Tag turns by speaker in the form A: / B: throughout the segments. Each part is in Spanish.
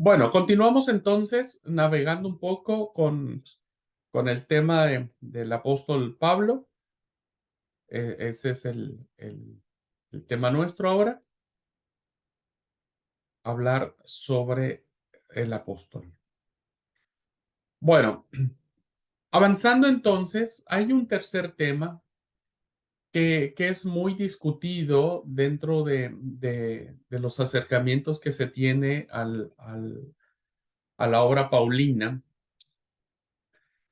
A: Bueno, continuamos entonces navegando un poco con el tema del apóstol Pablo. Ese es el tema nuestro ahora, hablar sobre el apóstol. Bueno, avanzando entonces, hay un tercer tema que es muy discutido dentro de los acercamientos que se tiene a la obra paulina.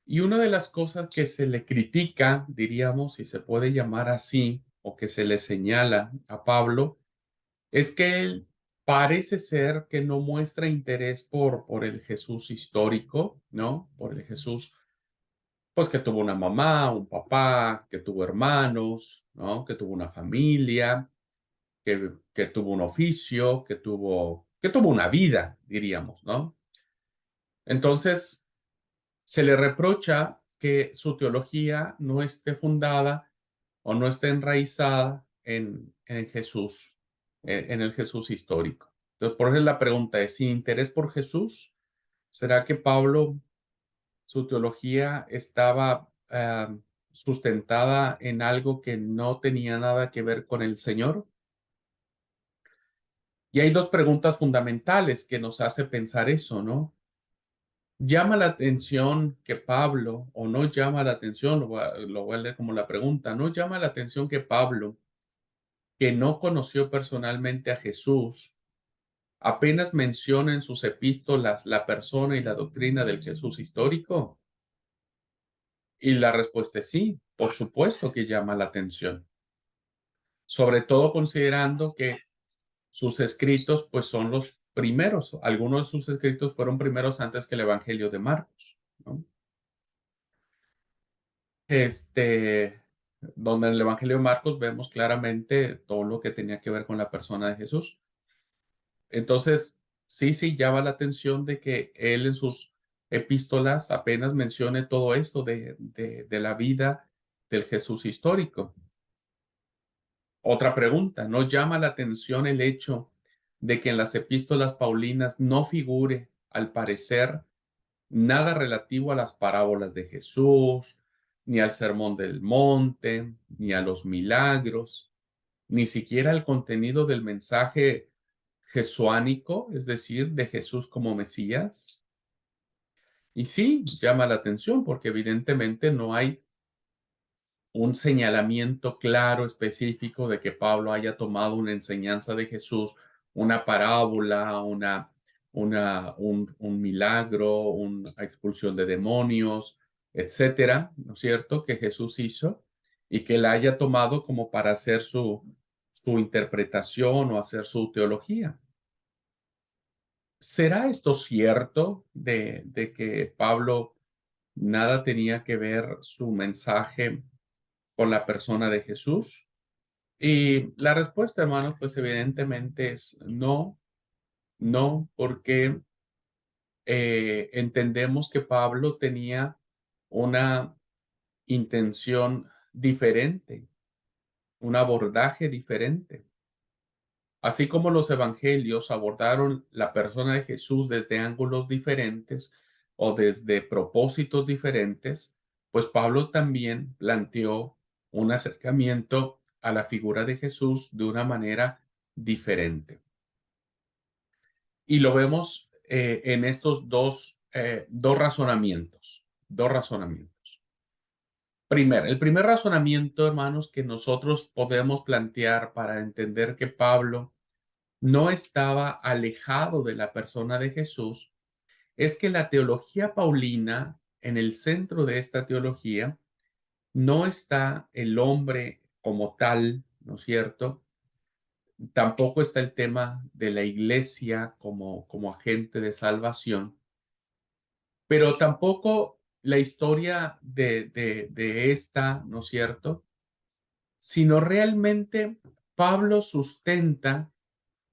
A: Y una de las cosas que se le critica, diríamos, si se puede llamar así, o que se le señala a Pablo, es que él parece ser que no muestra interés por el Jesús histórico, ¿no? Por el Jesús, pues que tuvo una mamá, un papá, que tuvo hermanos, ¿no? Que tuvo una familia, que tuvo un oficio, que tuvo una vida, diríamos, ¿no? Entonces, se le reprocha que su teología no esté fundada o no esté enraizada en Jesús, en el Jesús histórico. Entonces, por eso la pregunta es, ¿sin interés por Jesús? ¿Será que Pablo, su teología estaba sustentada en algo que no tenía nada que ver con el Señor? Y hay dos preguntas fundamentales que nos hace pensar eso, ¿no? ¿Llama la atención que Pablo, o no llama la atención, lo voy a leer como la pregunta, no llama la atención que Pablo, que no conoció personalmente a Jesús, apenas menciona en sus epístolas la persona y la doctrina del Jesús histórico? Y la respuesta es sí, por supuesto que llama la atención, sobre todo considerando que sus escritos pues son los primeros, algunos de sus escritos fueron primeros antes que el Evangelio de Marcos, ¿no? Este, donde en el Evangelio de Marcos vemos claramente todo lo que tenía que ver con la persona de Jesús. Entonces, sí llama la atención de que él en sus epístolas apenas mencione todo esto de la vida del Jesús histórico. Otra pregunta, ¿no llama la atención el hecho de que en las epístolas paulinas no figure, al parecer, nada relativo a las parábolas de Jesús, ni al sermón del monte, ni a los milagros, ni siquiera al contenido del mensaje jesuánico, es decir, de Jesús como Mesías? Y sí, llama la atención porque evidentemente no hay un señalamiento claro, específico de que Pablo haya tomado una enseñanza de Jesús, una parábola, un milagro, una expulsión de demonios, etcétera, ¿no es cierto?, que Jesús hizo y que la haya tomado como para hacer su interpretación o hacer su teología. ¿Será esto cierto de que Pablo nada tenía que ver su mensaje con la persona de Jesús? Y la respuesta, hermanos, pues evidentemente es no, no, porque entendemos que Pablo tenía una intención diferente, un abordaje diferente. Así como los evangelios abordaron la persona de Jesús desde ángulos diferentes o desde propósitos diferentes, pues Pablo también planteó un acercamiento a la figura de Jesús de una manera diferente. Y lo vemos en estos dos razonamientos, dos razonamientos. Primero, el primer razonamiento, hermanos, que nosotros podemos plantear para entender que Pablo no estaba alejado de la persona de Jesús, es que la teología paulina, en el centro de esta teología, no está el hombre como tal, ¿no es cierto? Tampoco está el tema de la iglesia como agente de salvación, pero tampoco la historia de esta, ¿no es cierto? Sino realmente Pablo sustenta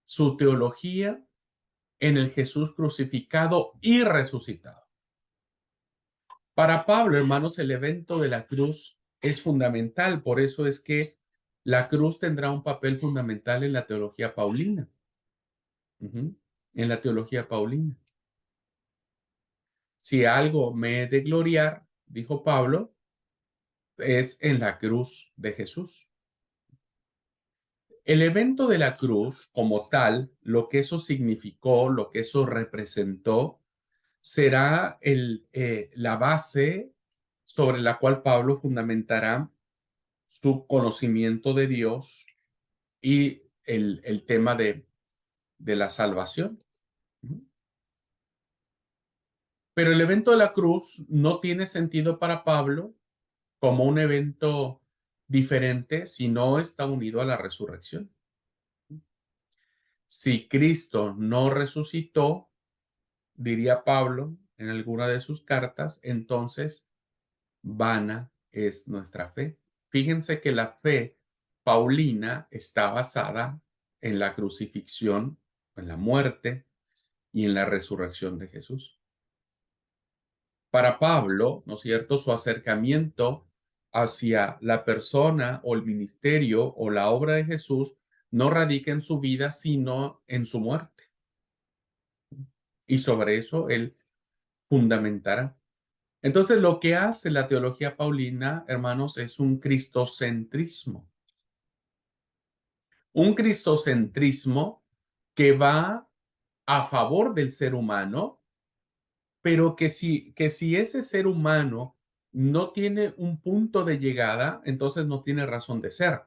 A: su teología en el Jesús crucificado y resucitado. Para Pablo, hermanos, el evento de la cruz es fundamental, por eso es que la cruz tendrá un papel fundamental en la teología paulina. En la teología paulina. Si algo me he de gloriar, dijo Pablo, es en la cruz de Jesús. El evento de la cruz como tal, lo que eso significó, lo que eso representó, será la base sobre la cual Pablo fundamentará su conocimiento de Dios y el tema de la salvación. Pero el evento de la cruz no tiene sentido para Pablo como un evento diferente si no está unido a la resurrección. Si Cristo no resucitó, diría Pablo en alguna de sus cartas, entonces vana es nuestra fe. Fíjense que la fe paulina está basada en la crucifixión, en la muerte y en la resurrección de Jesús. Para Pablo, ¿no es cierto?, su acercamiento hacia la persona o el ministerio o la obra de Jesús no radica en su vida, sino en su muerte. Y sobre eso él fundamentará. Entonces, lo que hace la teología paulina, hermanos, es un cristocentrismo. Un cristocentrismo que va a favor del ser humano, pero que si ese ser humano no tiene un punto de llegada, entonces no tiene razón de ser.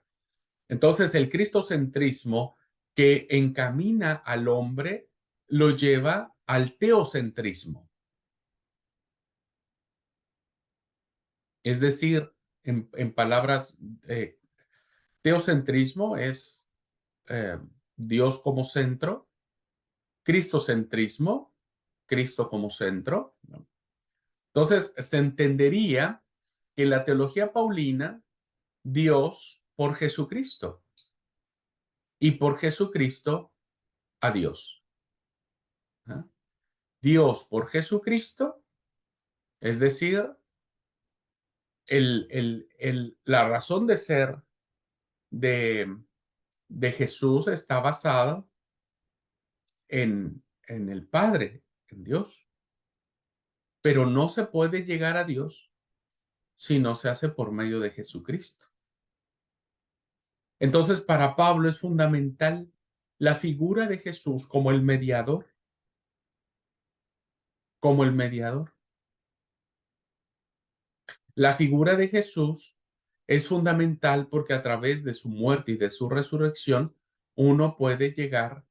A: Entonces, el cristocentrismo que encamina al hombre lo lleva al teocentrismo. Es decir, en palabras, teocentrismo es Dios como centro, cristocentrismo, Cristo como centro, ¿no? Entonces, se entendería que la teología paulina, Dios por Jesucristo y por Jesucristo a Dios. ¿Ah? Dios por Jesucristo, es decir, la razón de ser de, de Jesús está basada en el Padre, en Dios. Pero no se puede llegar a Dios si no se hace por medio de Jesucristo. Entonces, para Pablo es fundamental la figura de Jesús como el mediador, como el mediador. La figura de Jesús es fundamental porque a través de su muerte y de su resurrección, uno puede llegar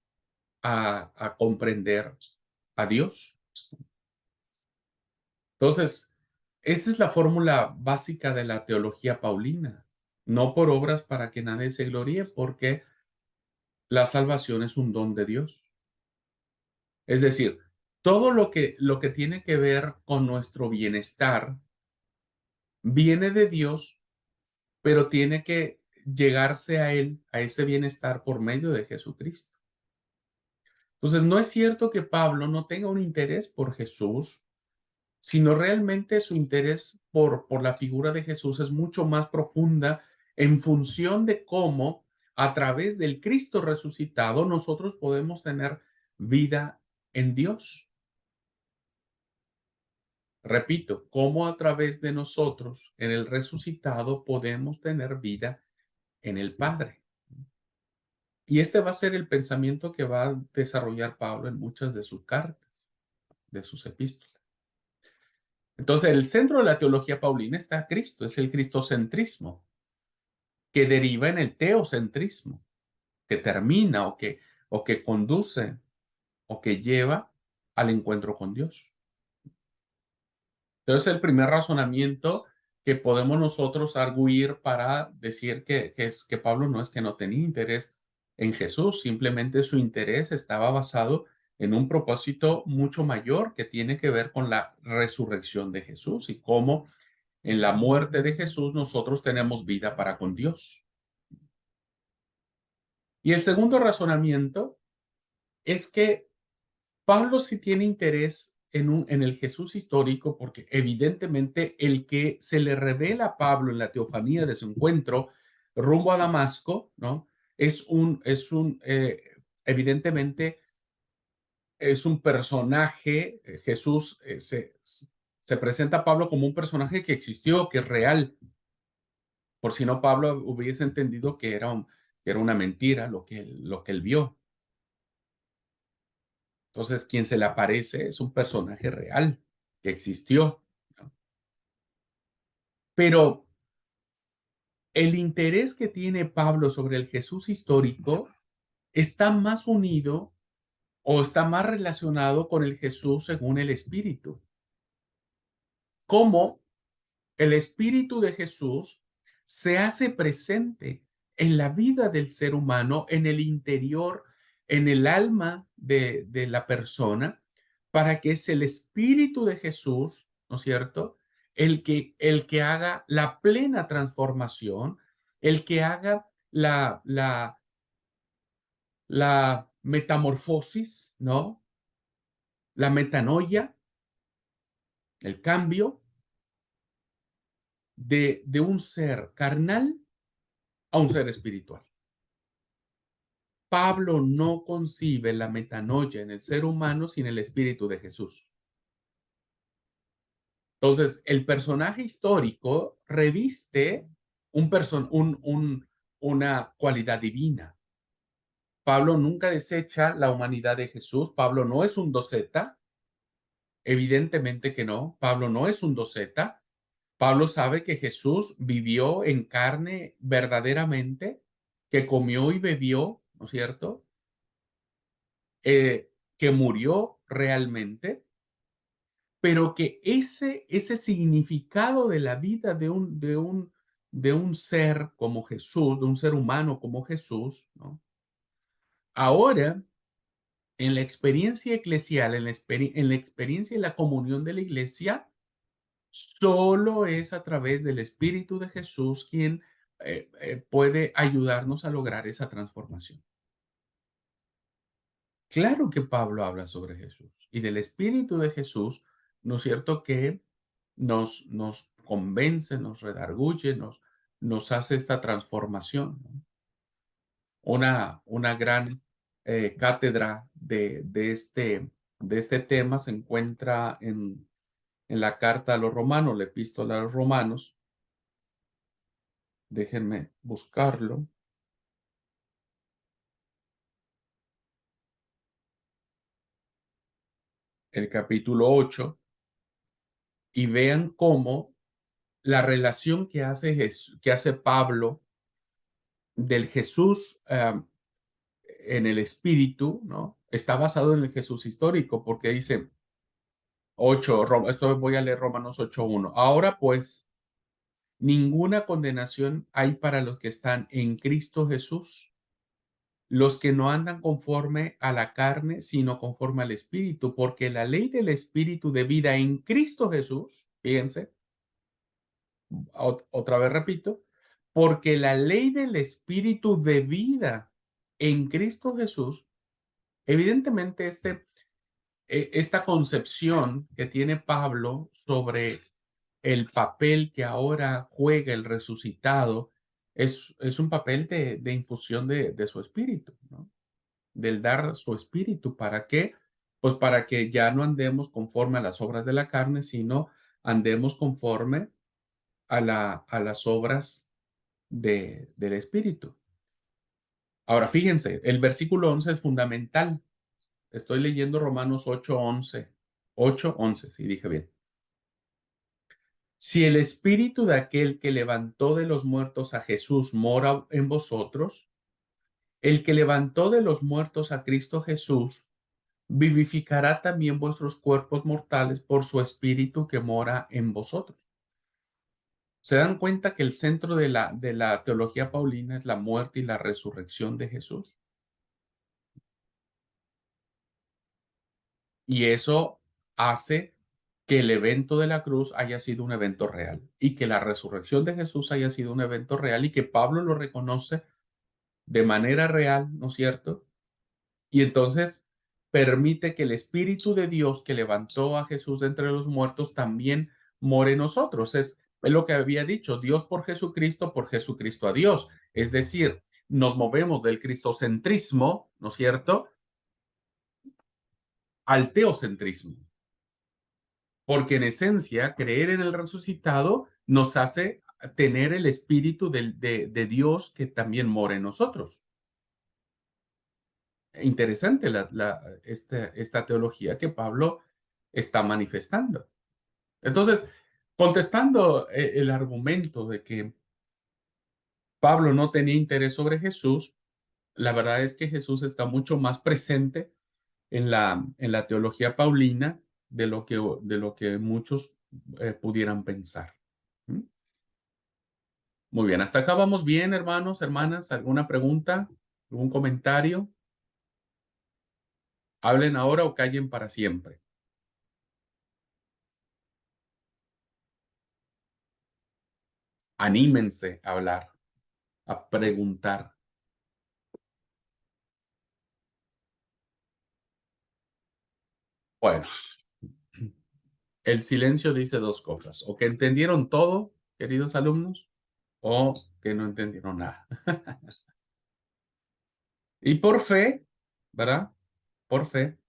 A: a comprender a Dios. Entonces, esta es la fórmula básica de la teología paulina. No por obras para que nadie se gloríe, porque la salvación es un don de Dios. Es decir, todo lo que tiene que ver con nuestro bienestar viene de Dios, pero tiene que llegarse a Él, a ese bienestar por medio de Jesucristo. Entonces, no es cierto que Pablo no tenga un interés por Jesús, sino realmente su interés por la figura de Jesús es mucho más profunda en función de cómo a través del Cristo resucitado nosotros podemos tener vida en Dios. Repito, cómo a través de nosotros en el resucitado podemos tener vida en el Padre. Y este va a ser el pensamiento que va a desarrollar Pablo en muchas de sus cartas, de sus epístolas. Entonces, el centro de la teología paulina está Cristo, es el cristocentrismo, que deriva en el teocentrismo, que termina o que conduce o que lleva al encuentro con Dios. Entonces, el primer razonamiento que podemos nosotros arguir para decir que Pablo no es que no tenía interés en Jesús, simplemente su interés estaba basado en un propósito mucho mayor que tiene que ver con la resurrección de Jesús y cómo en la muerte de Jesús nosotros tenemos vida para con Dios. Y el segundo razonamiento es que Pablo sí tiene interés en el Jesús histórico porque evidentemente el que se le revela a Pablo en la teofanía de su encuentro rumbo a Damasco, ¿no? Evidentemente es un personaje, Jesús se presenta a Pablo como un personaje que existió, que es real, por si no Pablo hubiese entendido que era una mentira lo que él vio. Entonces, quien se le aparece es un personaje real que existió, ¿no? Pero el interés que tiene Pablo sobre el Jesús histórico está más unido o está más relacionado con el Jesús según el Espíritu. Cómo el Espíritu de Jesús se hace presente en la vida del ser humano, en el interior, en el alma de la persona, para que es el Espíritu de Jesús, ¿no es cierto? El que haga la plena transformación, el que haga la metamorfosis, ¿no? La metanoia, el cambio de un ser carnal a un ser espiritual. Pablo no concibe la metanoia en el ser humano sin el Espíritu de Jesús. Entonces, el personaje histórico reviste una cualidad divina. Pablo nunca desecha la humanidad de Jesús. Pablo no es un doceta, evidentemente que no. Pablo no es un doceta. Pablo sabe que Jesús vivió en carne verdaderamente, que comió y bebió, ¿no es cierto? Que murió realmente, pero que ese significado de la vida de un ser como Jesús, de un ser humano como Jesús, ¿no? Ahora, en la experiencia eclesial, en la experiencia y la comunión de la iglesia, solo es a través del Espíritu de Jesús quien puede ayudarnos a lograr esa transformación. Claro que Pablo habla sobre Jesús y del Espíritu de Jesús, ¿no es cierto? Que nos convence, nos redarguye, nos hace esta transformación, ¿no? Una gran cátedra de este tema se encuentra en la carta a los romanos, la epístola a los romanos. Déjenme buscarlo. El capítulo 8 y vean cómo la relación que hace Pablo del Jesús en el espíritu, ¿no? Está basado en el Jesús histórico, porque dice 8, esto voy a leer Romanos 8:1. Ahora pues, ninguna condenación hay para los que están en Cristo Jesús, los que no andan conforme a la carne, sino conforme al espíritu, porque la ley del espíritu de vida en Cristo Jesús, fíjense, otra vez repito, porque la ley del espíritu de vida en Cristo Jesús, evidentemente esta concepción que tiene Pablo sobre el papel que ahora juega el resucitado es un papel de infusión de su espíritu, ¿no? Del dar su espíritu. ¿Para qué? Pues para que ya no andemos conforme a las obras de la carne, sino andemos conforme a las obras del espíritu. Ahora, fíjense, el versículo 11 es fundamental. Estoy leyendo Romanos 8:11. 8:11, si dije bien. Si el espíritu de aquel que levantó de los muertos a Jesús mora en vosotros, el que levantó de los muertos a Cristo Jesús, vivificará también vuestros cuerpos mortales por su espíritu que mora en vosotros. ¿Se dan cuenta que el centro de la teología paulina es la muerte y la resurrección de Jesús? Y eso hace que el evento de la cruz haya sido un evento real y que la resurrección de Jesús haya sido un evento real y que Pablo lo reconoce de manera real, ¿no es cierto? Y entonces permite que el Espíritu de Dios que levantó a Jesús de entre los muertos también more en nosotros. Es lo que había dicho, Dios por Jesucristo a Dios. Es decir, nos movemos del cristocentrismo, ¿no es cierto? al teocentrismo, porque en esencia creer en el resucitado nos hace tener el espíritu de Dios que también mora en nosotros. Interesante esta teología que Pablo está manifestando. Entonces, contestando el argumento de que Pablo no tenía interés sobre Jesús, la verdad es que Jesús está mucho más presente en la teología paulina de lo que muchos pudieran pensar. ¿Mm? Muy bien, hasta acá vamos bien, hermanos, hermanas. ¿Alguna pregunta? ¿Algún comentario? Hablen ahora o callen para siempre. Anímense a hablar, a preguntar. Bueno, el silencio dice dos cosas: o que entendieron todo, queridos alumnos, o que no entendieron nada. Y por fe, ¿verdad? Por fe,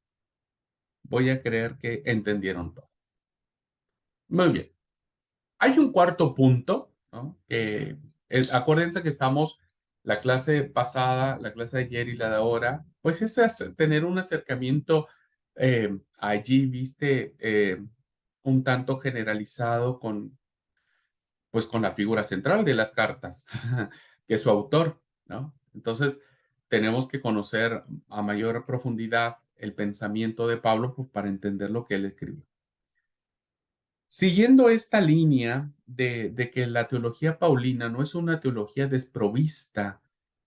A: voy a creer que entendieron todo. Muy bien. Hay un cuarto punto, ¿no? Que acuérdense que estamos, la clase pasada, la clase de ayer y la de ahora, pues tener un acercamiento allí, viste, un tanto generalizado pues, con la figura central de las cartas, que es su autor, ¿no? Entonces, tenemos que conocer a mayor profundidad el pensamiento de Pablo, pues, para entender lo que él escribió. Siguiendo esta línea de que la teología paulina no es una teología desprovista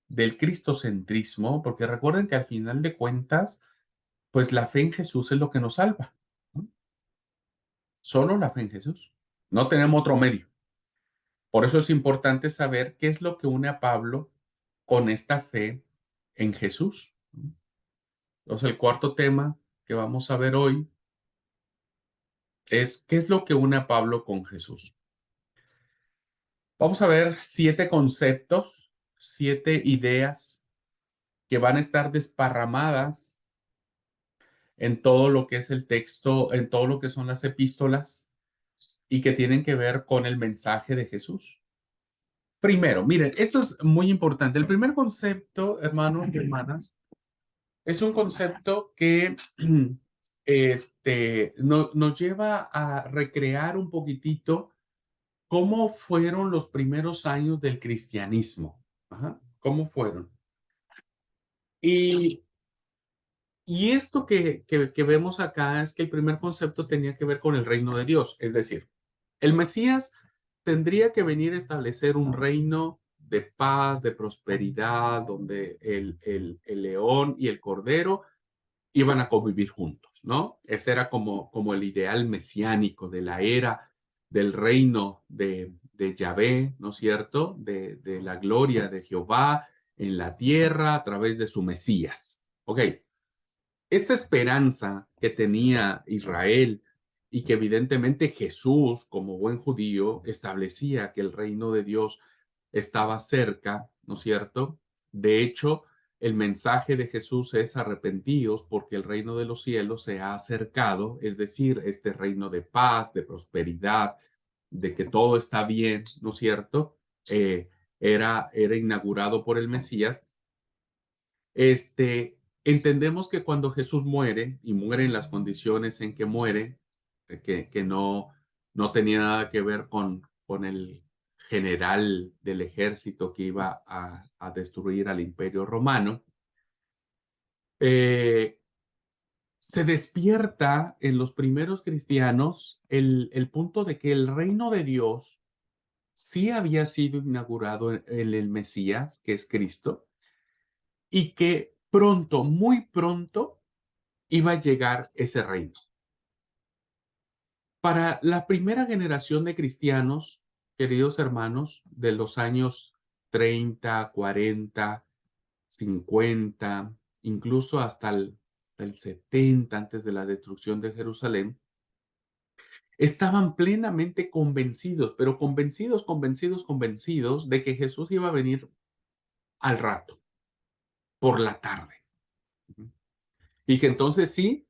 A: del cristocentrismo, porque recuerden que al final de cuentas, pues la fe en Jesús es lo que nos salva, ¿no? Solo la fe en Jesús. No tenemos otro medio. Por eso es importante saber qué es lo que une a Pablo con esta fe en Jesús, ¿no? Entonces, el cuarto tema que vamos a ver hoy es qué es lo que une a Pablo con Jesús. Vamos a ver 7 conceptos, 7 ideas que van a estar desparramadas en todo lo que es el texto, en todo lo que son las epístolas y que tienen que ver con el mensaje de Jesús. Primero, miren, esto es muy importante. El primer concepto, hermanos y hermanas, es un concepto que nos lleva a recrear un poquitito cómo fueron los primeros años del cristianismo. Ajá, ¿cómo fueron? Y, y esto que vemos acá es que el primer concepto tenía que ver con el reino de Dios, es decir, el Mesías tendría que venir a establecer un reino de paz, de prosperidad, donde el león y el cordero iban a convivir juntos, ¿no? Ese era como el ideal mesiánico de la era del reino de Yahvé, ¿no es cierto? De la gloria de Jehová en la tierra a través de su Mesías. Ok, esta esperanza que tenía Israel y que evidentemente Jesús, como buen judío, establecía que el reino de Dios estaba cerca, ¿no es cierto? De hecho, el mensaje de Jesús es arrepentíos porque el reino de los cielos se ha acercado, es decir, este reino de paz, de prosperidad, de que todo está bien, ¿no es cierto? Era inaugurado por el Mesías. Entendemos que cuando Jesús muere y muere en las condiciones en que muere, que no tenía nada que ver con el general del ejército que iba a destruir al imperio romano, eh, se despierta en los primeros cristianos el punto de que el reino de Dios sí había sido inaugurado en el Mesías, que es Cristo, y que pronto, muy pronto, iba a llegar ese reino. Para la primera generación de cristianos, queridos hermanos, de los años 30, 40, 50, incluso hasta el 70 antes de la destrucción de Jerusalén, estaban plenamente convencidos, pero convencidos, convencidos, convencidos de que Jesús iba a venir al rato, por la tarde. Y que entonces sí,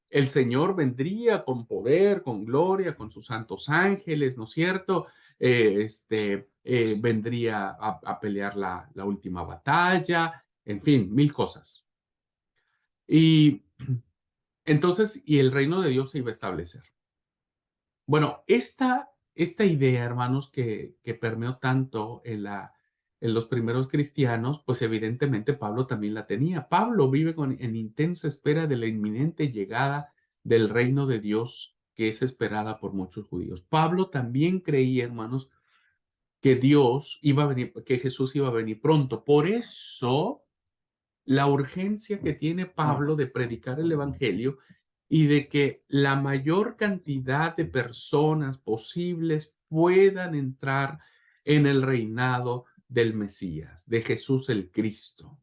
A: el Señor vendría con poder, con gloria, con sus santos ángeles, ¿no es cierto? Vendría a pelear la última batalla, en fin, mil cosas. Y entonces, y el reino de Dios se iba a establecer. Bueno, esta idea, hermanos, que permeó tanto en los primeros cristianos, pues evidentemente Pablo también la tenía. Pablo vive en intensa espera de la inminente llegada del reino de Dios, que es esperada por muchos judíos. Pablo también creía, hermanos, que Dios iba a venir, que Jesús iba a venir pronto. Por eso la urgencia que tiene Pablo de predicar el evangelio y de que la mayor cantidad de personas posibles puedan entrar en el reinado del Mesías, de Jesús el Cristo.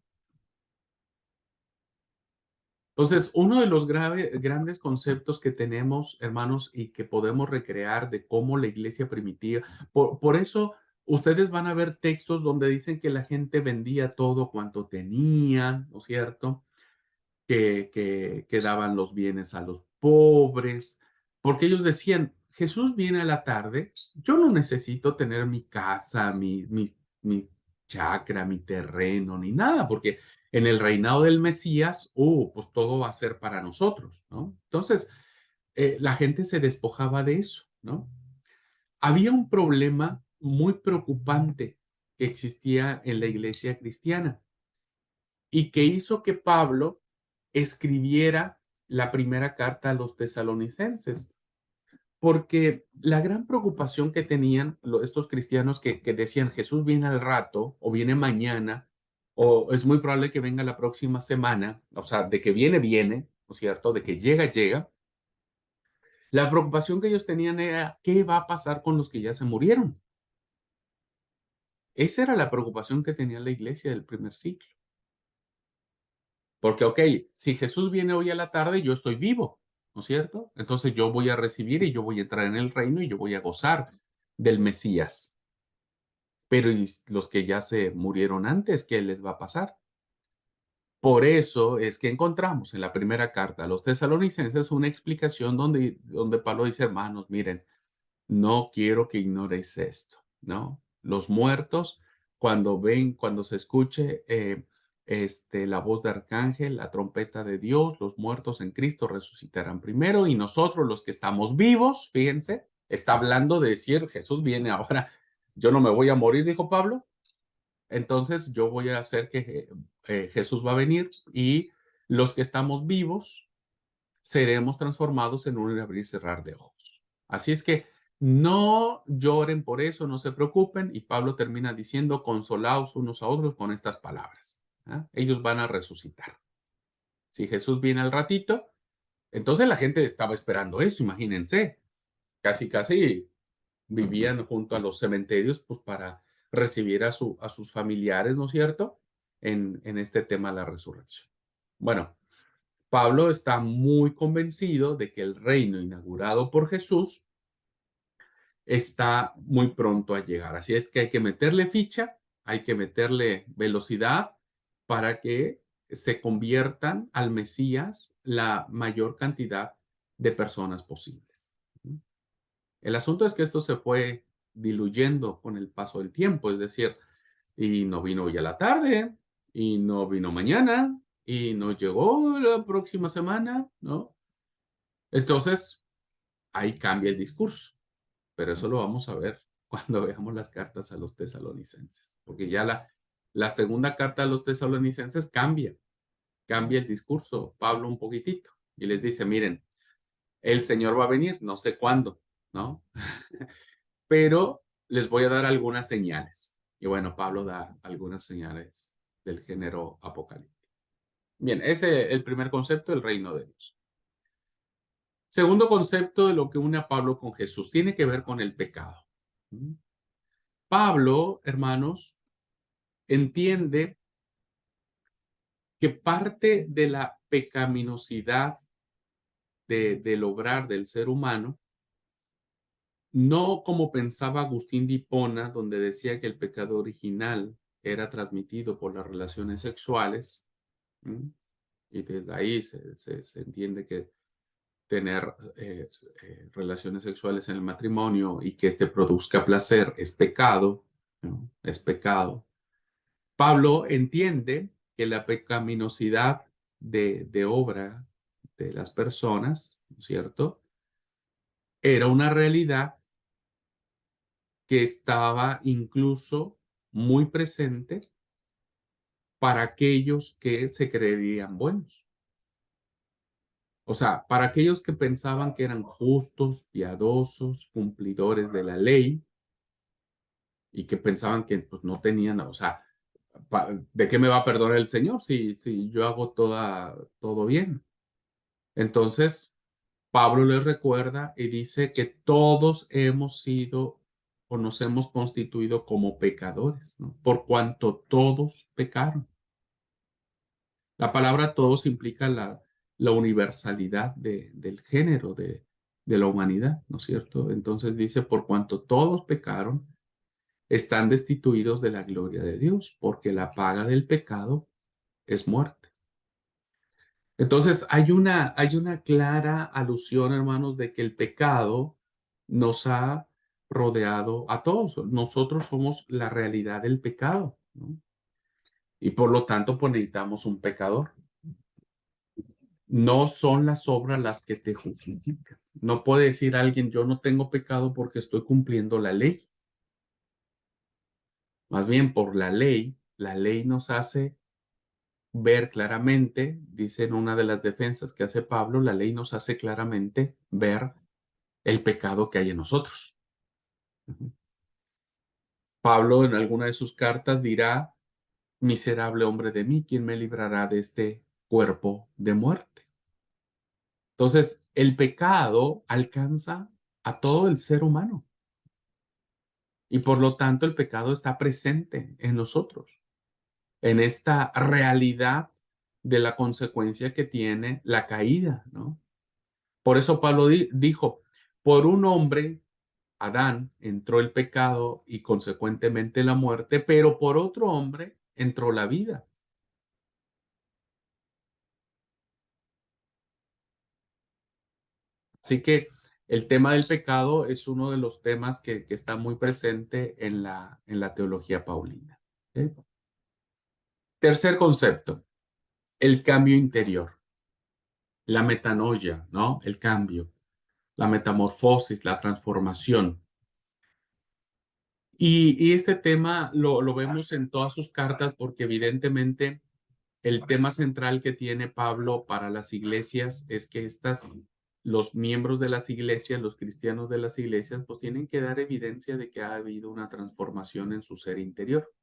A: Entonces, uno de los grandes conceptos que tenemos, hermanos, y que podemos recrear de cómo la iglesia primitiva, por eso ustedes van a ver textos donde dicen que la gente vendía todo cuanto tenían, ¿no es cierto? Que daban los bienes a los pobres, porque ellos decían, Jesús viene a la tarde, yo no necesito tener mi casa, mi chacra, mi terreno, ni nada, porque en el reinado del Mesías, pues todo va a ser para nosotros, ¿no? Entonces, la gente se despojaba de eso, ¿no? Había un problema muy preocupante que existía en la iglesia cristiana y que hizo que Pablo escribiera la primera carta a los tesalonicenses, porque la gran preocupación que tenían estos cristianos que decían Jesús viene al rato o viene mañana o es muy probable que venga la próxima semana, o sea, de que viene, viene, ¿no es cierto? De que llega, llega. La preocupación que ellos tenían era, ¿qué va a pasar con los que ya se murieron? Esa era la preocupación que tenía la iglesia del primer siglo. Porque, ok, si Jesús viene hoy a la tarde, yo estoy vivo, ¿no es cierto? Entonces yo voy a recibir y yo voy a entrar en el reino y yo voy a gozar del Mesías. Pero ¿y los que ya se murieron antes, qué les va a pasar? Por eso es que encontramos en la primera carta a los tesalonicenses una explicación donde Pablo dice, hermanos, miren, no quiero que ignoréis esto, ¿no? Los muertos, cuando se escuche la voz de arcángel, la trompeta de Dios, los muertos en Cristo resucitarán primero y nosotros los que estamos vivos, fíjense, está hablando de decir, Jesús viene ahora, yo no me voy a morir, dijo Pablo, entonces yo voy a hacer que Jesús va a venir y los que estamos vivos seremos transformados en un abrir y cerrar de ojos. Así es que no lloren por eso, no se preocupen. Y Pablo termina diciendo, consolaos unos a otros con estas palabras. ¿Ah? Ellos van a resucitar. Si Jesús viene al ratito, entonces la gente estaba esperando eso, imagínense. Casi, casi vivían junto a los cementerios pues para recibir a sus familiares, ¿no es cierto? En este tema de la resurrección. Bueno, Pablo está muy convencido de que el reino inaugurado por Jesús está muy pronto a llegar. Así es que hay que meterle ficha, hay que meterle velocidad para que se conviertan al Mesías la mayor cantidad de personas posibles. El asunto es que esto se fue diluyendo con el paso del tiempo, es decir, y no vino hoy a la tarde, y no vino mañana, y no llegó la próxima semana, ¿no? Entonces, ahí cambia el discurso, pero eso lo vamos a ver cuando veamos las cartas a los tesalonicenses, porque ya la segunda carta a los tesalonicenses cambia el discurso, Pablo un poquitito, y les dice, miren, el Señor va a venir, no sé cuándo, ¿no? Pero les voy a dar algunas señales. Y bueno, Pablo da algunas señales del género apocalíptico. Bien, ese es el primer concepto, el reino de Dios. Segundo concepto de lo que une a Pablo con Jesús, tiene que ver con el pecado. Pablo, hermanos, entiende que parte de la pecaminosidad del obrar del ser humano, no como pensaba Agustín de Hipona, donde decía que el pecado original era transmitido por las relaciones sexuales, ¿m? Y desde ahí se entiende que tener relaciones sexuales en el matrimonio y que éste produzca placer es pecado, ¿no? Es pecado. Pablo entiende que la pecaminosidad de obra de las personas, ¿no es cierto? Era una realidad que estaba incluso muy presente para aquellos que se creerían buenos. O sea, para aquellos que pensaban que eran justos, piadosos, cumplidores de la ley y que pensaban que pues, no tenían, o sea, ¿de qué me va a perdonar el Señor si yo hago todo bien? Entonces, Pablo les recuerda y dice que todos hemos sido o nos hemos constituido como pecadores, ¿no? Por cuanto todos pecaron. La palabra todos implica la universalidad del género, de la humanidad, ¿no es cierto? Entonces dice, por cuanto todos pecaron, están destituidos de la gloria de Dios, porque la paga del pecado es muerte. Entonces hay una clara alusión, hermanos, de que el pecado nos ha rodeado a todos. Nosotros somos la realidad del pecado, ¿no? Y por lo tanto, pues necesitamos un pecador. No son las obras las que te justifican. No puede decir alguien, yo no tengo pecado porque estoy cumpliendo la ley. Más bien por la ley nos hace ver claramente, dice en una de las defensas que hace Pablo, la ley nos hace claramente ver el pecado que hay en nosotros. Pablo en alguna de sus cartas dirá, miserable hombre de mí, ¿quién me librará de este cuerpo de muerte? Entonces, el pecado alcanza a todo el ser humano y por lo tanto el pecado está presente en nosotros, en esta realidad de la consecuencia que tiene la caída, ¿no? Por eso Pablo dijo, por un hombre, Adán, entró el pecado y consecuentemente la muerte, pero por otro hombre entró la vida. Así que el tema del pecado es uno de los temas que está muy presente en la teología paulina. ¿Sí? Tercer concepto, el cambio interior, la metanoia, ¿no? El cambio, la metamorfosis, la transformación. Y este tema lo vemos en todas sus cartas porque evidentemente el tema central que tiene Pablo para las iglesias es que los miembros de las iglesias, los cristianos de las iglesias, pues tienen que dar evidencia de que ha habido una transformación en su ser interior.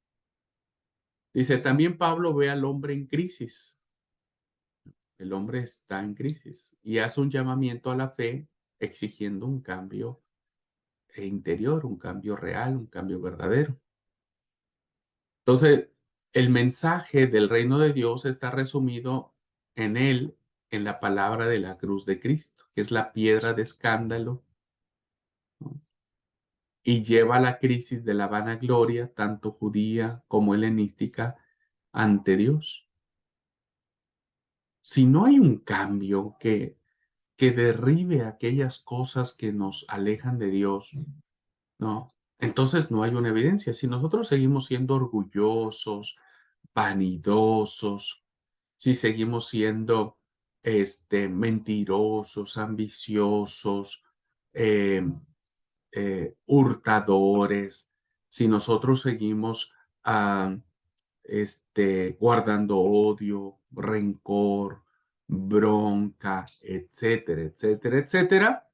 A: Dice, también Pablo ve al hombre en crisis. El hombre está en crisis y hace un llamamiento a la fe exigiendo un cambio interior, un cambio real, un cambio verdadero. Entonces, el mensaje del reino de Dios está resumido en él, en la palabra de la cruz de Cristo, que es la piedra de escándalo, ¿no? Y lleva a la crisis de la vanagloria, tanto judía como helenística, ante Dios. Si no hay un cambio que derribe aquellas cosas que nos alejan de Dios, ¿no? Entonces no hay una evidencia. Si nosotros seguimos siendo orgullosos, vanidosos, si seguimos siendo mentirosos, ambiciosos, eh, hurtadores, si nosotros seguimos ah, guardando odio, rencor, bronca, etcétera, etcétera, etcétera,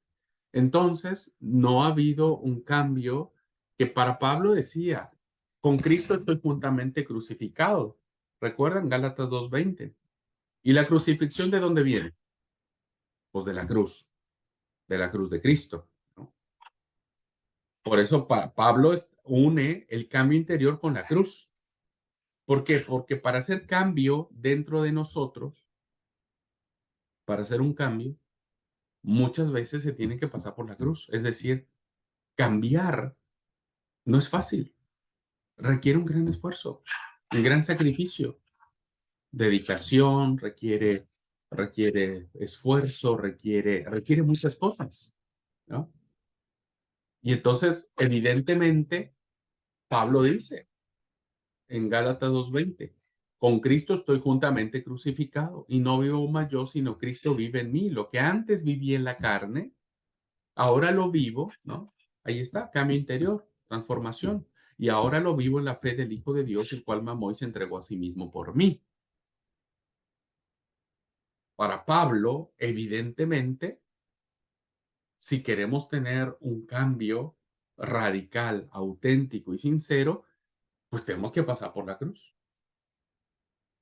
A: entonces no ha habido un cambio que para Pablo decía, con Cristo estoy juntamente crucificado. ¿Recuerdan Gálatas 2:20? ¿Y la crucifixión de dónde viene? Pues de la cruz de Cristo, ¿no? Por eso Pablo une el cambio interior con la cruz. ¿Por qué? Porque para hacer cambio dentro de nosotros, para hacer un cambio, muchas veces se tiene que pasar por la cruz. Es decir, cambiar no es fácil, requiere un gran esfuerzo, un gran sacrificio, dedicación, requiere requiere esfuerzo, requiere muchas cosas, ¿no? Y entonces, evidentemente, Pablo dice en Gálatas 2:20, con Cristo estoy juntamente crucificado y no vivo más yo, sino Cristo vive en mí. Lo que antes viví en la carne, ahora lo vivo, ¿no? Ahí está, cambio interior, transformación. Y ahora lo vivo en la fe del Hijo de Dios, el cual me amó y se entregó a sí mismo por mí. Para Pablo, evidentemente, si queremos tener un cambio radical, auténtico y sincero, pues tenemos que pasar por la cruz.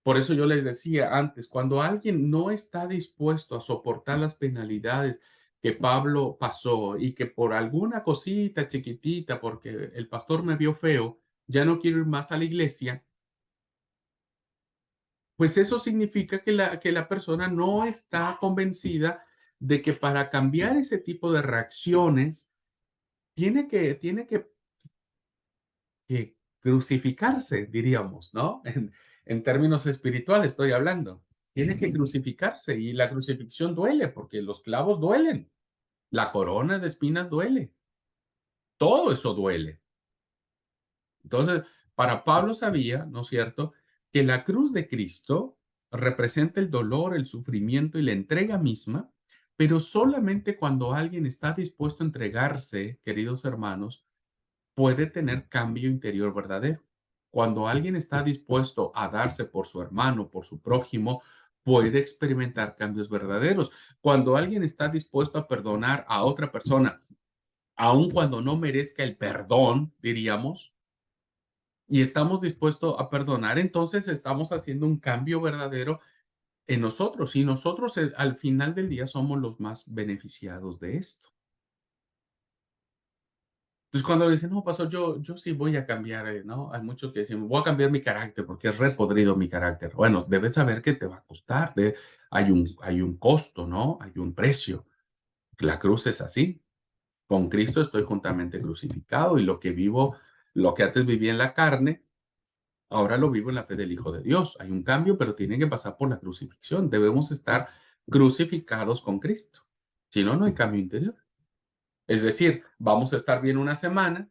A: Por eso yo les decía antes, cuando alguien no está dispuesto a soportar las penalidades que Pablo pasó y que por alguna cosita chiquitita, porque el pastor me vio feo, ya no quiero ir más a la iglesia, pues eso significa que la persona no está convencida de que para cambiar ese tipo de reacciones tiene que crucificarse, diríamos, ¿no? En términos espirituales estoy hablando. Tiene que crucificarse y la crucifixión duele porque los clavos duelen, la corona de espinas duele, todo eso duele. Entonces, para Pablo sabía, ¿no es cierto?, que la cruz de Cristo representa el dolor, el sufrimiento y la entrega misma, pero solamente cuando alguien está dispuesto a entregarse, queridos hermanos, puede tener cambio interior verdadero. Cuando alguien está dispuesto a darse por su hermano, por su prójimo, puede experimentar cambios verdaderos. Cuando alguien está dispuesto a perdonar a otra persona, aun cuando no merezca el perdón, diríamos, y estamos dispuestos a perdonar, entonces estamos haciendo un cambio verdadero en nosotros y nosotros al final del día somos los más beneficiados de esto. Entonces, cuando le dicen, no, pastor, yo sí voy a cambiar, ¿no? Hay muchos que dicen, voy a cambiar mi carácter porque es repodrido mi carácter. Bueno, debes saber que te va a costar, hay un costo, ¿no? Hay un precio. La cruz es así. Con Cristo estoy juntamente crucificado y lo que antes vivía en la carne, ahora lo vivo en la fe del Hijo de Dios. Hay un cambio, pero tiene que pasar por la crucifixión. Debemos estar crucificados con Cristo. Si no, no hay cambio interior. Es decir, vamos a estar bien una semana,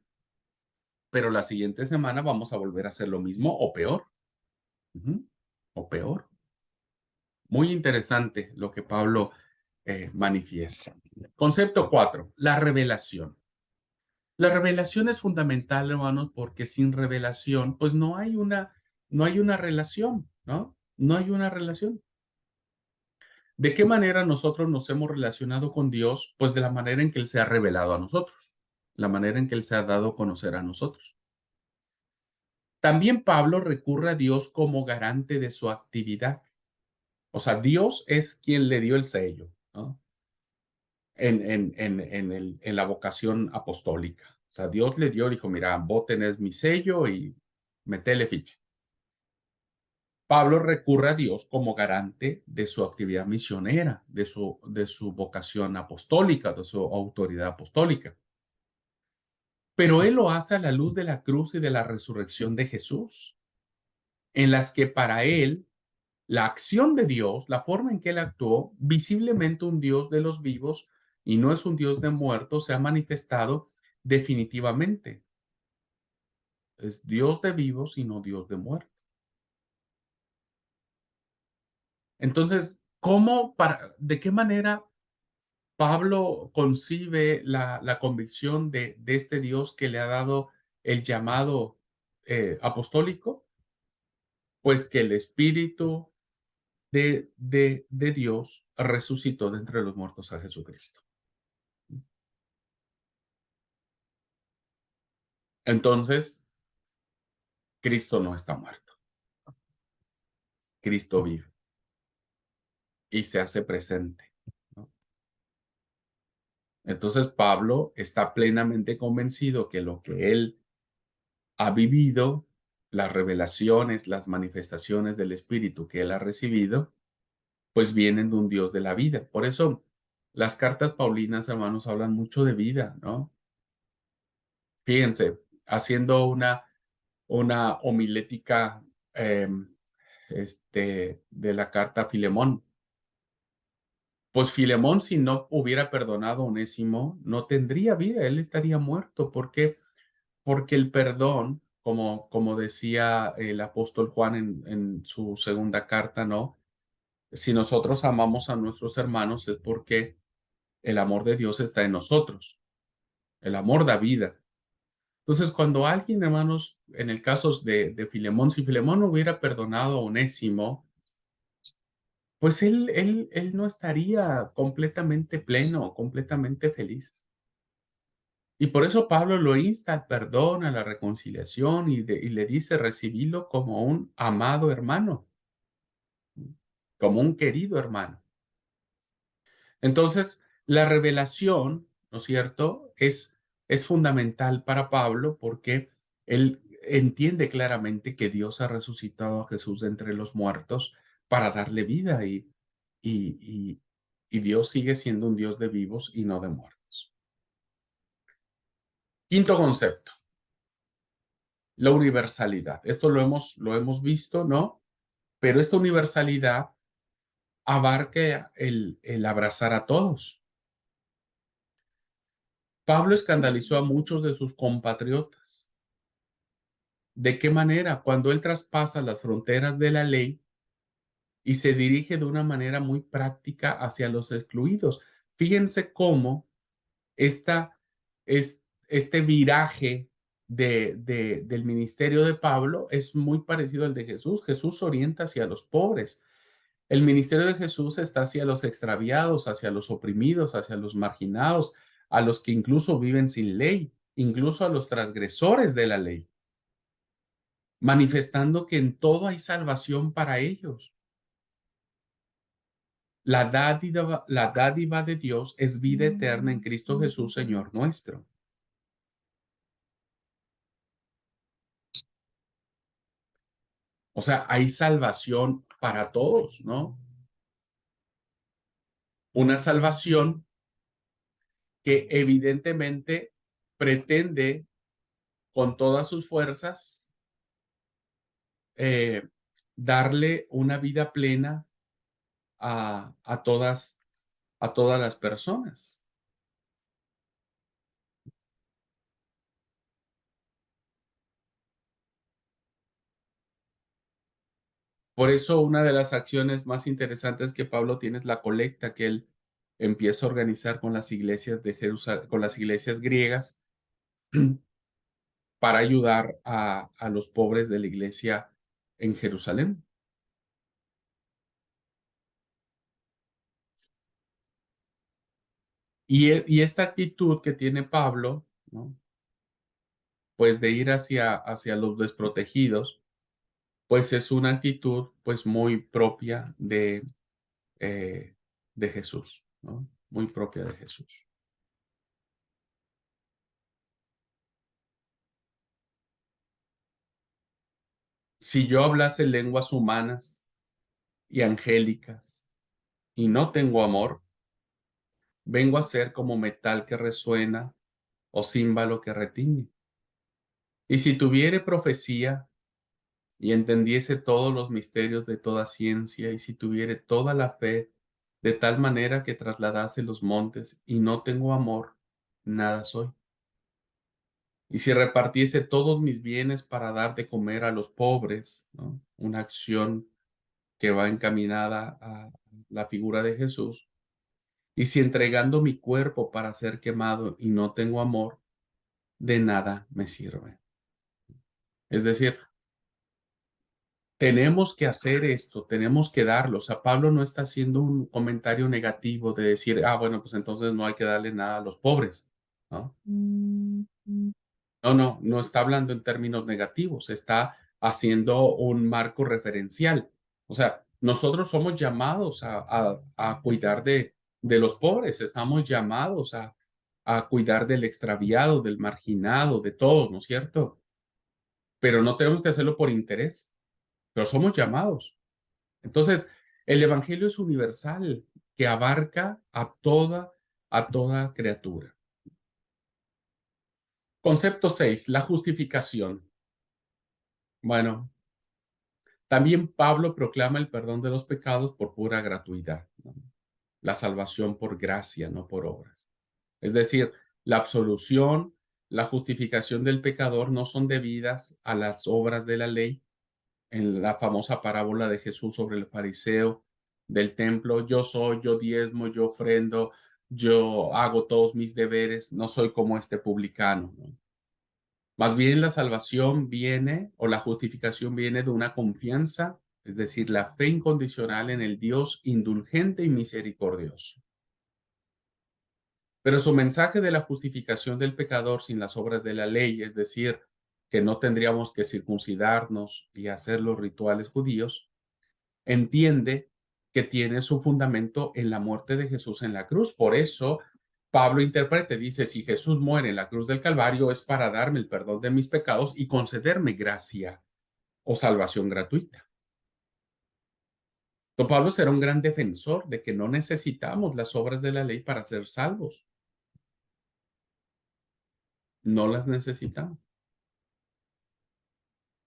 A: pero la siguiente semana vamos a volver a hacer lo mismo o peor. Ujú, o peor. Muy interesante lo que Pablo manifiesta. Concepto 4, la revelación. La revelación es fundamental, hermanos, porque sin revelación, pues no hay una relación, ¿no? No hay una relación. ¿De qué manera nosotros nos hemos relacionado con Dios? Pues de la manera en que Él se ha revelado a nosotros, la manera en que Él se ha dado a conocer a nosotros. También Pablo recurre a Dios como garante de su actividad. O sea, Dios es quien le dio el sello, ¿no? En la vocación apostólica. O sea, Dios le dio, dijo, mira, vos tenés mi sello y metele ficha. Pablo recurre a Dios como garante de su actividad misionera, de su vocación apostólica, de su autoridad apostólica. Pero él lo hace a la luz de la cruz y de la resurrección de Jesús, en las que para él la acción de Dios, la forma en que Él actuó, visiblemente un Dios de los vivos y no es un Dios de muertos, se ha manifestado definitivamente. Es Dios de vivos y no Dios de muertos. Entonces, de qué manera Pablo concibe la convicción de este Dios que le ha dado el llamado apostólico? Pues que el Espíritu de Dios resucitó de entre los muertos a Jesucristo. Entonces, Cristo no está muerto, Cristo vive y se hace presente, ¿no? Entonces, Pablo está plenamente convencido que lo que él ha vivido, las revelaciones, las manifestaciones del Espíritu que él ha recibido, pues vienen de un Dios de la vida. Por eso, las cartas paulinas, hermanos, hablan mucho de vida, ¿no? Fíjense, haciendo una homilética de la carta a Filemón. Pues Filemón, si no hubiera perdonado a Onésimo, no tendría vida, él estaría muerto. ¿Por qué? Porque el perdón, como decía el apóstol Juan en su segunda carta, ¿no? Si nosotros amamos a nuestros hermanos es porque el amor de Dios está en nosotros. El amor da vida. Entonces, cuando alguien, hermanos, en el caso de Filemón, si Filemón no hubiera perdonado a Onésimo, pues él no estaría completamente pleno, completamente feliz. Y por eso Pablo lo insta al perdón, a la reconciliación y le dice, recibilo como un amado hermano, como un querido hermano. Entonces, la revelación, ¿no es cierto?, es fundamental para Pablo porque él entiende claramente que Dios ha resucitado a Jesús de entre los muertos para darle vida y, y, y Dios sigue siendo un Dios de vivos y no de muertos. Quinto concepto, la universalidad. Esto lo hemos visto, ¿no? Pero esta universalidad abarca el abrazar a todos. Pablo escandalizó a muchos de sus compatriotas. ¿De qué manera? Cuando él traspasa las fronteras de la ley y se dirige de una manera muy práctica hacia los excluidos. Fíjense cómo este viraje del ministerio de Pablo es muy parecido al de Jesús. Jesús orienta hacia los pobres. El ministerio de Jesús está hacia los extraviados, hacia los oprimidos, hacia los marginados, a los que incluso viven sin ley, incluso a los transgresores de la ley, manifestando que en todo hay salvación para ellos. La dádiva de Dios es vida eterna en Cristo Jesús, Señor nuestro. O sea, hay salvación para todos, ¿no? Una salvación que evidentemente pretende con todas sus fuerzas eh, darle una vida plena a todas las personas. Por eso una de las acciones más interesantes que Pablo tiene es la colecta que él empieza a organizar con las iglesias de Jerusalén, con las iglesias griegas, para ayudar a los pobres de la iglesia en Jerusalén. Y esta actitud que tiene Pablo, ¿no?, pues de ir hacia los desprotegidos, pues es una actitud pues muy propia eh, de Jesús, ¿no? Muy propia de Jesús. Si yo hablase lenguas humanas y angélicas y no tengo amor, vengo a ser como metal que resuena o címbalo que retiñe. Y si tuviere profecía y entendiese todos los misterios de toda ciencia, y si tuviere toda la fe de tal manera que trasladase los montes y no tengo amor, nada soy. Y si repartiese todos mis bienes para dar de comer a los pobres, ¿no?, una acción que va encaminada a la figura de Jesús. Y si entregando mi cuerpo para ser quemado y no tengo amor, de nada me sirve. Es decir, tenemos que hacer esto, tenemos que darlo. O sea, Pablo no está haciendo un comentario negativo de decir, bueno, pues entonces no hay que darle nada a los pobres, ¿no? No está hablando en términos negativos, está haciendo un marco referencial. O sea, nosotros somos llamados a cuidar de los pobres, estamos llamados a cuidar del extraviado, del marginado, de todos, ¿no es cierto? Pero no tenemos que hacerlo por interés, pero somos llamados. Entonces, el evangelio es universal, que abarca a toda criatura. Concepto 6, la justificación. Bueno, también Pablo proclama el perdón de los pecados por pura gratuidad, ¿no? la salvación por gracia, no por obras. Es decir, la absolución, la justificación del pecador no son debidas a las obras de la ley. En la famosa parábola de Jesús sobre el fariseo del templo, yo soy, yo diezmo, yo ofrendo, yo hago todos mis deberes, no soy como este publicano, ¿no? Más bien la salvación viene o la justificación viene de una confianza, es decir, la fe incondicional en el Dios indulgente y misericordioso. Pero su mensaje de la justificación del pecador sin las obras de la ley, es decir, que no tendríamos que circuncidarnos y hacer los rituales judíos, entiende que tiene su fundamento en la muerte de Jesús en la cruz. Por eso Pablo interpreta, dice, si Jesús muere en la cruz del Calvario es para darme el perdón de mis pecados y concederme gracia o salvación gratuita. Don Pablo será un gran defensor de que no necesitamos las obras de la ley para ser salvos. No las necesitamos.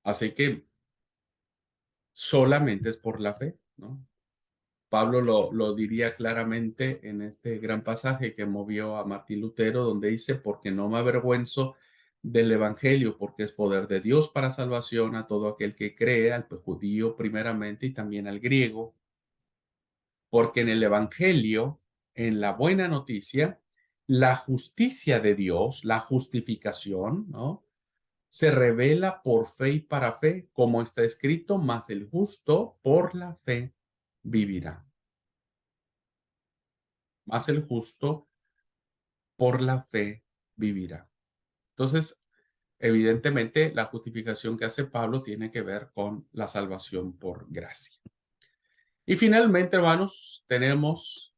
A: Así que solamente es por la fe, ¿no? Pablo lo diría claramente en este gran pasaje que movió a Martín Lutero, donde dice, porque no me avergüenzo del Evangelio, porque es poder de Dios para salvación a todo aquel que cree, al judío primeramente y también al griego, porque en el Evangelio, en la buena noticia, la justicia de Dios, la justificación, ¿no? Se revela por fe y para fe, como está escrito, mas el justo por la fe vivirá. Mas el justo por la fe vivirá. Entonces, evidentemente, la justificación que hace Pablo tiene que ver con la salvación por gracia. Y finalmente, hermanos, tenemos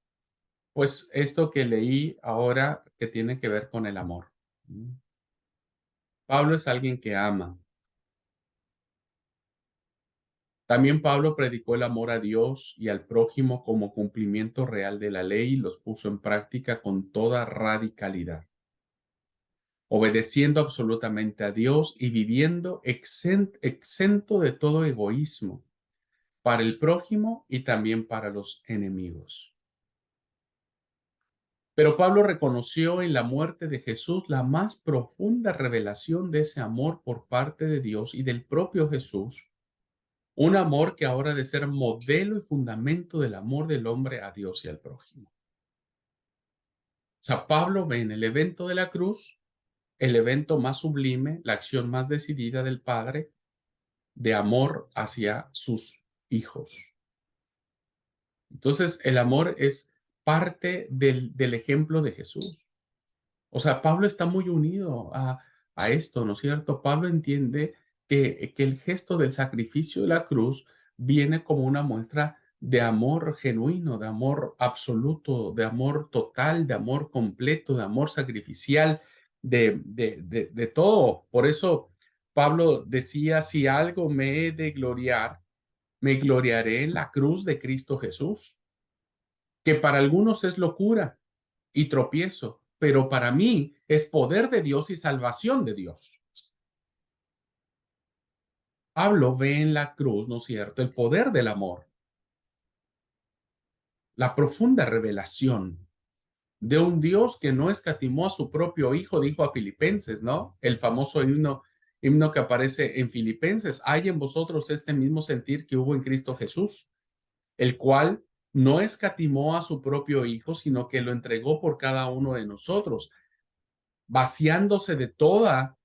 A: pues esto que leí ahora que tiene que ver con el amor. Pablo es alguien que ama. También Pablo predicó el amor a Dios y al prójimo como cumplimiento real de la ley y los puso en práctica con toda radicalidad, obedeciendo absolutamente a Dios y viviendo exento de todo egoísmo para el prójimo y también para los enemigos. Pero Pablo reconoció en la muerte de Jesús la más profunda revelación de ese amor por parte de Dios y del propio Jesús, un amor que ahora ha de ser modelo y fundamento del amor del hombre a Dios y al prójimo. O sea, Pablo ve en el evento de la cruz el evento más sublime, la acción más decidida del Padre de amor hacia sus hijos. Entonces, el amor es parte del ejemplo de Jesús. O sea, Pablo está muy unido a esto, ¿no es cierto? Pablo entiende que el gesto del sacrificio de la cruz viene como una muestra de amor genuino, de amor absoluto, de amor total, de amor completo, de amor sacrificial, de todo. Por eso Pablo decía, si algo me he de gloriar, me gloriaré en la cruz de Cristo Jesús, que para algunos es locura y tropiezo, pero para mí es poder de Dios y salvación de Dios. Pablo ve en la cruz, ¿no es cierto?, el poder del amor, la profunda revelación de un Dios que no escatimó a su propio hijo, dijo a Filipenses, ¿no? El famoso himno que aparece en Filipenses, hay en vosotros este mismo sentir que hubo en Cristo Jesús, el cual no escatimó a su propio hijo, sino que lo entregó por cada uno de nosotros, vaciándose de toda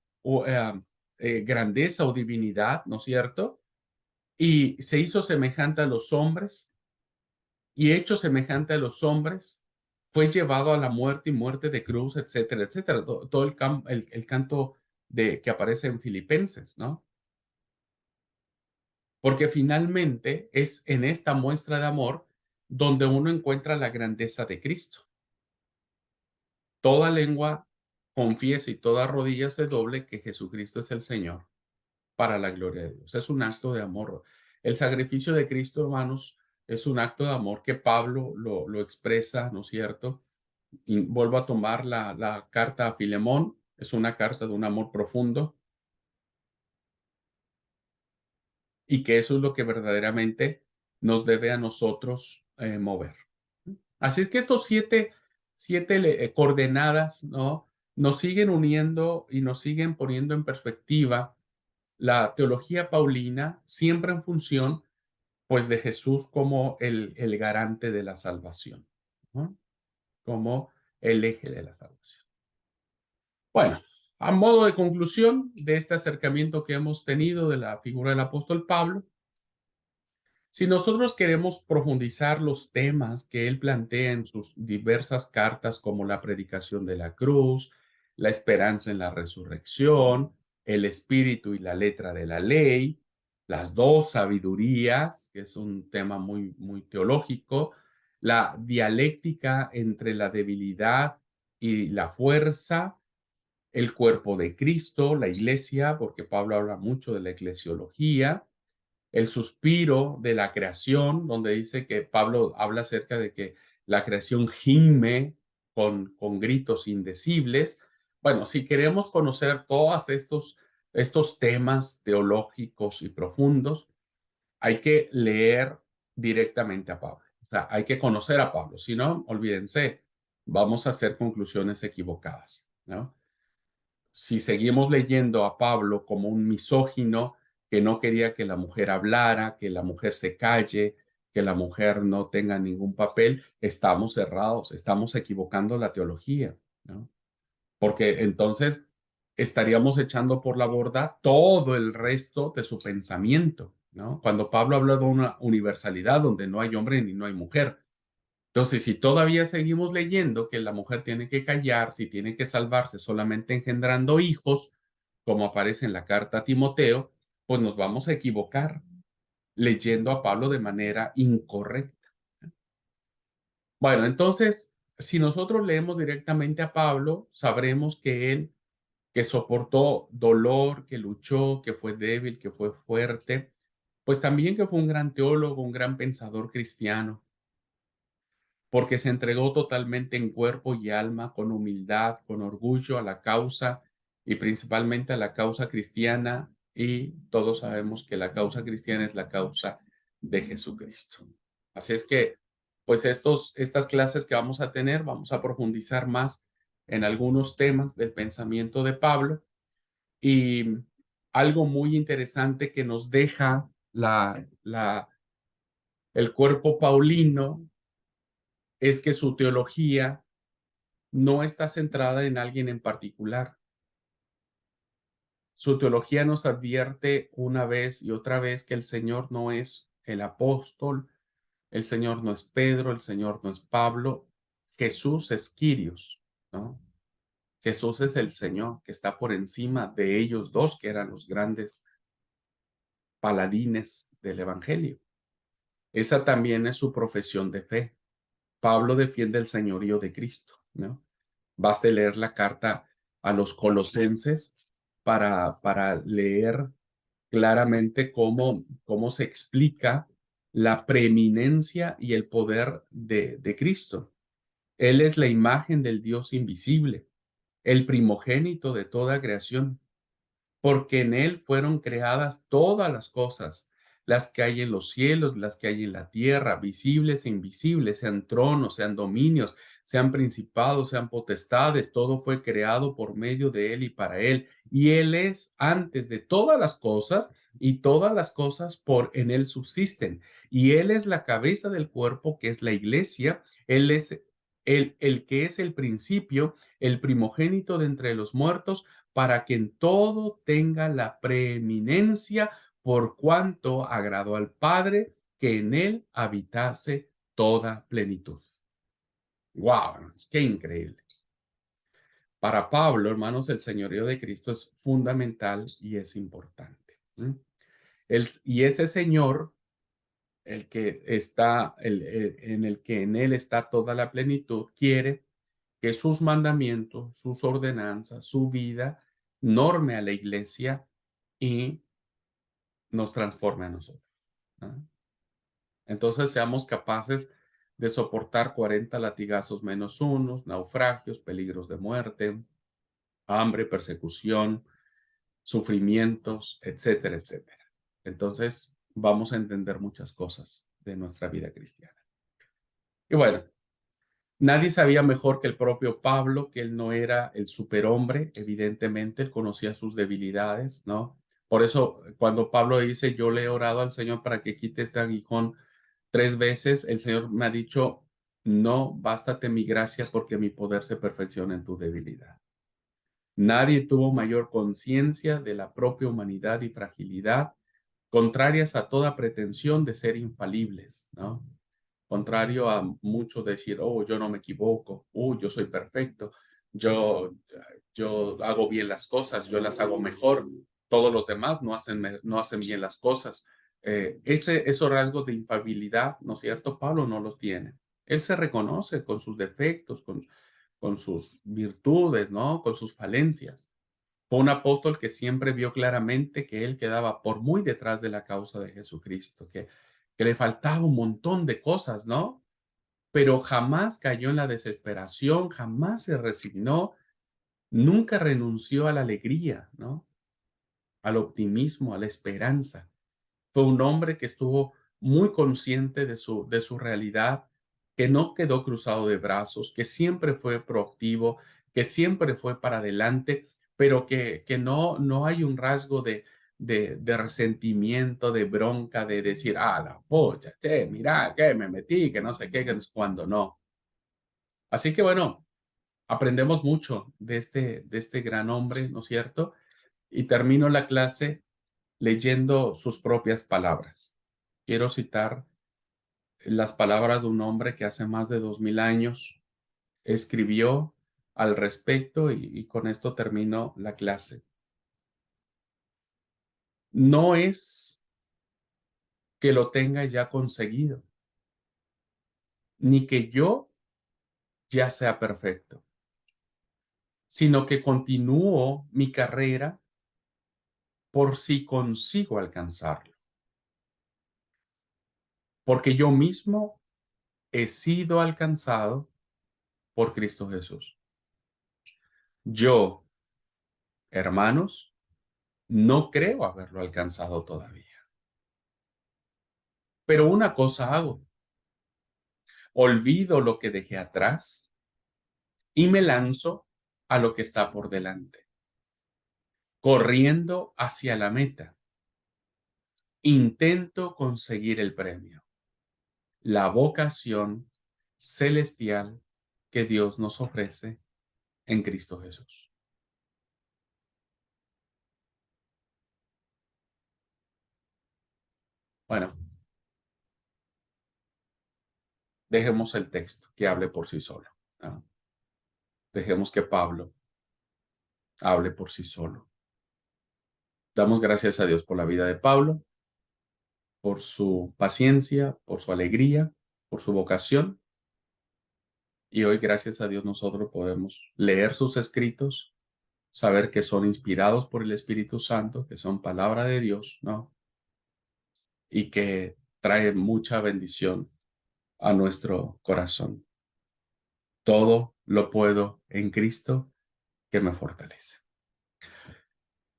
A: grandeza o divinidad, ¿no es cierto? Y se hizo semejante a los hombres, y hecho semejante a los hombres, fue llevado a la muerte y muerte de cruz, etcétera, etcétera. Todo el canto que aparece en Filipenses, ¿no? Porque finalmente es en esta muestra de amor donde uno encuentra la grandeza de Cristo. Toda lengua confiesa y toda rodilla se doble que Jesucristo es el Señor, para la gloria de Dios. Es un acto de amor. El sacrificio de Cristo, hermanos, es un acto de amor que Pablo lo expresa, ¿no es cierto? Y vuelvo a tomar la carta a Filemón, es una carta de un amor profundo y que eso es lo que verdaderamente nos debe a nosotros mover. Así es que estos siete coordenadas, ¿no? Nos siguen uniendo y nos siguen poniendo en perspectiva la teología paulina, siempre en función, pues, de Jesús como el garante de la salvación, ¿no? Como el eje de la salvación. Bueno, a modo de conclusión de este acercamiento que hemos tenido de la figura del apóstol Pablo, si nosotros queremos profundizar los temas que él plantea en sus diversas cartas, como la predicación de la cruz, la esperanza en la resurrección, el espíritu y la letra de la ley, las dos sabidurías, que es un tema muy teológico, la dialéctica entre la debilidad y la fuerza, el cuerpo de Cristo, la iglesia, porque Pablo habla mucho de la eclesiología, el suspiro de la creación, donde dice que Pablo habla acerca de que la creación gime con gritos indecibles. Bueno, si queremos conocer todos estos temas teológicos y profundos, hay que leer directamente a Pablo. O sea, hay que conocer a Pablo. Si no, olvídense, vamos a hacer conclusiones equivocadas, ¿no? Si seguimos leyendo a Pablo como un misógino que no quería que la mujer hablara, que la mujer se calle, que la mujer no tenga ningún papel, estamos errados, estamos equivocando la teología, ¿no? Porque entonces estaríamos echando por la borda todo el resto de su pensamiento, ¿no? Cuando Pablo habla de una universalidad donde no hay hombre ni no hay mujer, entonces, si todavía seguimos leyendo que la mujer tiene que callar, si tiene que salvarse solamente engendrando hijos, como aparece en la carta a Timoteo, pues nos vamos a equivocar leyendo a Pablo de manera incorrecta. Bueno, entonces, si nosotros leemos directamente a Pablo, sabremos que él, que soportó dolor, que luchó, que fue débil, que fue fuerte, pues también que fue un gran teólogo, un gran pensador cristiano, porque se entregó totalmente en cuerpo y alma, con humildad, con orgullo a la causa y principalmente a la causa cristiana. Y todos sabemos que la causa cristiana es la causa de Jesucristo. Así es que, pues estas clases que vamos a tener, vamos a profundizar más en algunos temas del pensamiento de Pablo y algo muy interesante que nos deja el cuerpo paulino es que su teología no está centrada en alguien en particular. Su teología nos advierte una vez y otra vez que el Señor no es el apóstol, el Señor no es Pedro, el Señor no es Pablo, Jesús es Quirios, ¿no? Jesús es el Señor que está por encima de ellos dos, que eran los grandes paladines del Evangelio. Esa también es su profesión de fe. Pablo defiende el señorío de Cristo, ¿no? Baste leer la carta a los colosenses para leer claramente cómo se explica la preeminencia y el poder de Cristo. Él es la imagen del Dios invisible, el primogénito de toda creación, porque en él fueron creadas todas las cosas, las que hay en los cielos, las que hay en la tierra, visibles e invisibles, sean tronos, sean dominios, sean principados, sean potestades, todo fue creado por medio de él y para él. Y él es antes de todas las cosas y todas las cosas por en él subsisten. Y él es la cabeza del cuerpo que es la iglesia, él es el que es el principio, el primogénito de entre los muertos, para que en todo tenga la preeminencia, por cuanto agradó al Padre que en él habitase toda plenitud. ¡Wow! ¡Qué increíble! Para Pablo, hermanos, el señorío de Cristo es fundamental y es importante. Y ese Señor, el que está, en el que en él está toda la plenitud, quiere que sus mandamientos, sus ordenanzas, su vida, norme a la iglesia y nos transforme a nosotros, ¿no? Entonces seamos capaces de soportar 40 latigazos menos unos, naufragios, peligros de muerte, hambre, persecución, sufrimientos, etcétera, etcétera. Entonces vamos a entender muchas cosas de nuestra vida cristiana. Y bueno, Nadie sabía mejor que el propio Pablo que él no era el superhombre, evidentemente, él conocía sus debilidades, ¿no? Por eso, cuando Pablo dice, yo le he orado al Señor para que quite este aguijón 3 veces, el Señor me ha dicho, no, bástate mi gracia porque mi poder se perfecciona en tu debilidad. Nadie tuvo mayor conciencia de la propia humanidad y fragilidad, contrarias a toda pretensión de ser infalibles, ¿no? Contrario a mucho decir, oh, yo no me equivoco, yo soy perfecto, yo, yo hago bien las cosas, yo las hago mejor, todos los demás no hacen bien las cosas. Esos rasgos de infabilidad, ¿no es cierto? Pablo no los tiene. Él se reconoce con sus defectos, con sus virtudes, ¿no? Con sus falencias. Fue un apóstol que siempre vio claramente que él quedaba por muy detrás de la causa de Jesucristo, que le faltaba un montón de cosas, ¿no? Pero jamás cayó en la desesperación, jamás se resignó, nunca renunció a la alegría, ¿no? Al optimismo, a la esperanza. Fue un hombre que estuvo muy consciente de su realidad, que no quedó cruzado de brazos, que siempre fue proactivo, que siempre fue para adelante, pero que no hay un rasgo de resentimiento, de bronca, de decir, la pocha, che, mira, que me metí, que no sé qué, que no sé cuándo, no. Así que bueno, aprendemos mucho de este gran hombre, ¿no es cierto? Y termino la clase leyendo sus propias palabras. Quiero citar las palabras de un hombre que hace más de 2000 años escribió al respecto y con esto termino la clase. No es que lo tenga ya conseguido, ni que yo ya sea perfecto, sino que continúo mi carrera por si consigo alcanzarlo, porque yo mismo he sido alcanzado por Cristo Jesús. Yo, hermanos, no creo haberlo alcanzado todavía. Pero una cosa hago, olvido lo que dejé atrás y me lanzo a lo que está por delante, corriendo hacia la meta. Intento conseguir el premio, la vocación celestial que Dios nos ofrece en Cristo Jesús. Bueno, dejemos el texto que hable por sí solo, ¿no? Dejemos que Pablo hable por sí solo. Damos gracias a Dios por la vida de Pablo, por su paciencia, por su alegría, por su vocación. Y hoy, gracias a Dios, nosotros podemos leer sus escritos, saber que son inspirados por el Espíritu Santo, que son palabra de Dios, ¿no? Y que traen mucha bendición a nuestro corazón. Todo lo puedo en Cristo que me fortalece.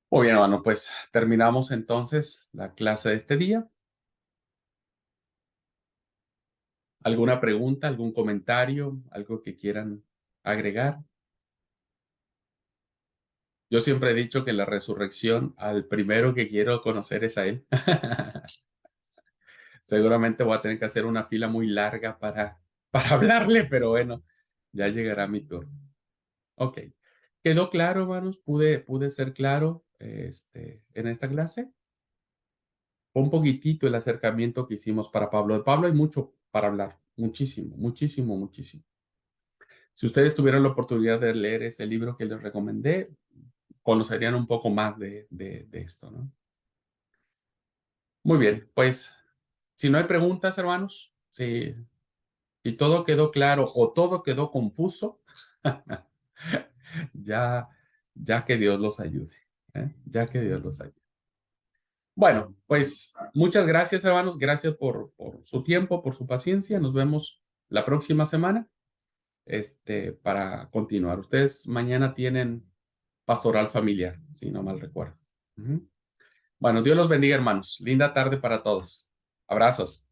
A: Muy bien, hermano, pues terminamos entonces la clase de este día. ¿Alguna pregunta, algún comentario, algo que quieran agregar? Yo siempre he dicho que la resurrección, al primero que quiero conocer es a él. Seguramente voy a tener que hacer una fila muy larga para hablarle, pero bueno, ya llegará mi turno. Ok. ¿Quedó claro, hermanos? ¿Pude ser claro en esta clase? Un poquitito el acercamiento que hicimos para Pablo. De Pablo hay mucho para hablar, muchísimo, muchísimo, muchísimo. Si ustedes tuvieran la oportunidad de leer ese libro que les recomendé, conocerían un poco más de esto, ¿no? Muy bien, pues si no hay preguntas, hermanos, si todo quedó claro o todo quedó confuso, ya, ya que Dios los ayude, ¿eh? Ya que Dios los ayude. Bueno, pues muchas gracias, hermanos. Gracias por su tiempo, por su paciencia. Nos vemos la próxima semana, para continuar. Ustedes mañana tienen pastoral familiar, si no mal recuerdo. Ujú. Bueno, Dios los bendiga, hermanos. Linda tarde para todos. Abrazos.